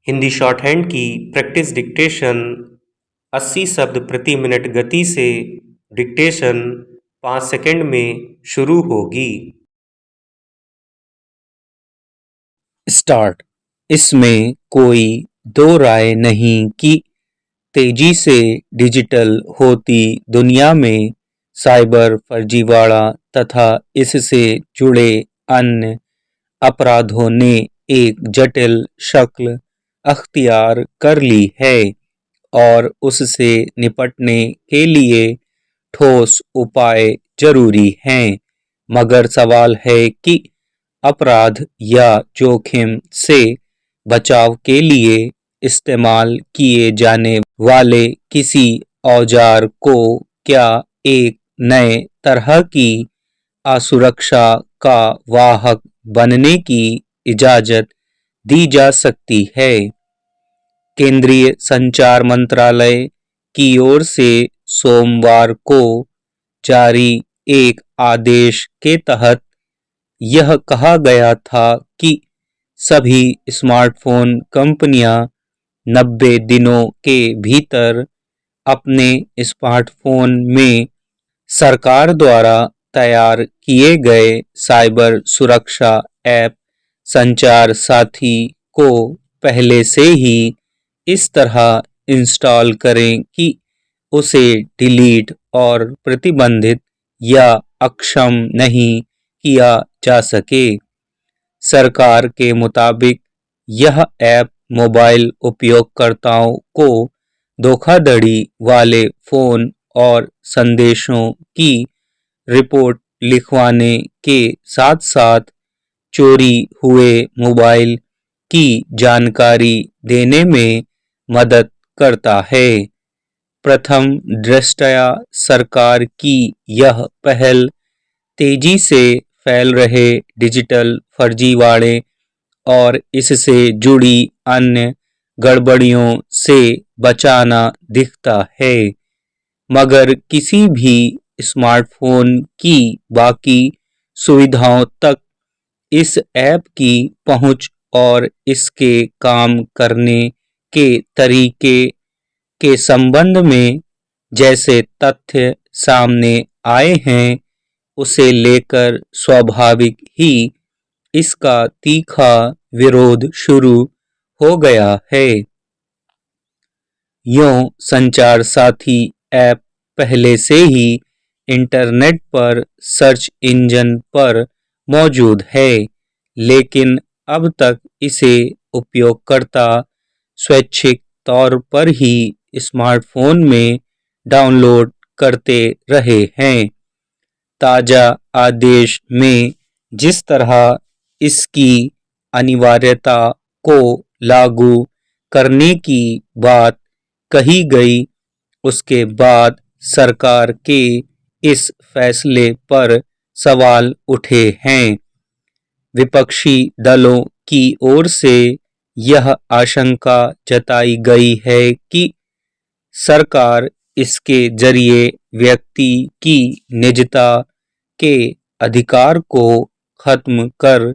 Hindi short hand की practice dictation 80 शब्द प्रति मिनट गति से डिक्टेशन 5 सेकंड में शुरू होगी। स्टार्ट। इसमें कोई दो राय नहीं कि तेजी से डिजिटल होती दुनिया में साइबर फर्जीवाड़ा तथा इससे जुड़े अन्य अपराधों ने एक जटिल शक्ल अख्तियार कर ली है और उससे निपटने के लिए ठोस उपाय जरूरी हैं। मगर सवाल है कि अपराध या जोखिम से बचाव के लिए इस्तेमाल किए जाने वाले किसी औजार को क्या एक नए तरह की असुरक्षा का वाहक बनने की इजाजत दी जा सकती है। केंद्रीय संचार मंत्रालय की ओर से सोमवार को जारी एक आदेश के तहत यह कहा गया था कि सभी स्मार्टफोन कंपनियां 90 दिनों के भीतर अपने स्मार्टफोन में सरकार द्वारा तैयार किए गए साइबर सुरक्षा ऐप संचार साथी को पहले से ही इस तरह इंस्टॉल करें कि उसे डिलीट और प्रतिबंधित या अक्षम नहीं किया जा सके। सरकार के मुताबिक यह ऐप मोबाइल उपयोगकर्ताओं को धोखाधड़ी वाले फोन और संदेशों की रिपोर्ट लिखवाने के साथ साथ चोरी हुए मोबाइल की जानकारी देने में मदद करता है। प्रथम दृष्टया सरकार की यह पहल तेजी से फैल रहे डिजिटल फर्जीवाड़े और इससे जुड़ी अन्य गड़बड़ियों से बचाना दिखता है, मगर किसी भी स्मार्टफोन की बाकी सुविधाओं तक इस ऐप की पहुंच और इसके काम करने के तरीके के संबंध में जैसे तथ्य सामने आए हैं, उसे लेकर स्वाभाविक ही इसका तीखा विरोध शुरू हो गया है। यूं संचार साथी ऐप पहले से ही इंटरनेट पर सर्च इंजन पर मौजूद है, लेकिन अब तक इसे उपयोगकर्ता स्वैच्छिक तौर पर ही स्मार्टफोन में डाउनलोड करते रहे हैं। ताजा आदेश में जिस तरह इसकी अनिवार्यता को लागू करने की बात कही गई, उसके बाद सरकार के इस फैसले पर सवाल उठे हैं। विपक्षी दलों की ओर से यह आशंका जताई गई है कि सरकार इसके जरिए व्यक्ति की निजता के अधिकार को खत्म कर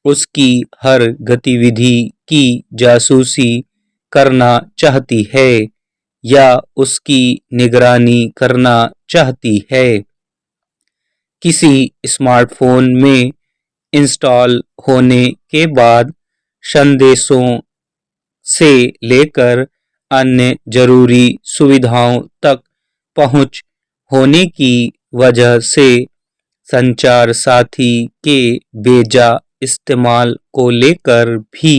उसकी हर गतिविधि की जासूसी करना चाहती है या उसकी निगरानी करना चाहती है। किसी स्मार्टफोन में इंस्टॉल होने के बाद संदेशों से लेकर अन्य जरूरी सुविधाओं तक पहुंच होने की वजह से संचार साथी के बेजा इस्तेमाल को लेकर भी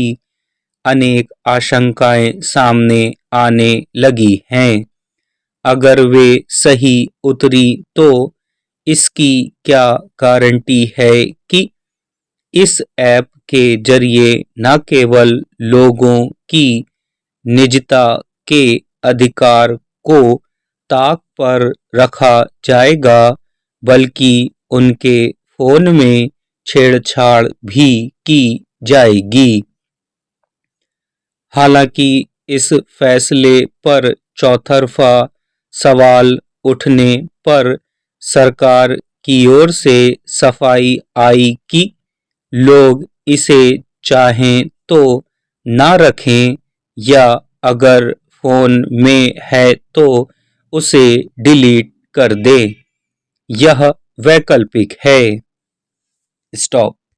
अनेक आशंकाएं सामने आने लगी हैं। अगर वे सही उतरी तो इसकी क्या गारंटी है कि इस ऐप के जरिए न केवल लोगों की निजता के अधिकार को ताक पर रखा जाएगा, बल्कि उनके फोन में छेड़छाड़ भी की जाएगी। हालांकि इस फैसले पर चौतरफा सवाल उठने पर सरकार की ओर से सफाई आई कि लोग इसे चाहें तो ना रखें, या अगर फोन में है तो उसे डिलीट कर दे। यह वैकल्पिक है। स्टॉप।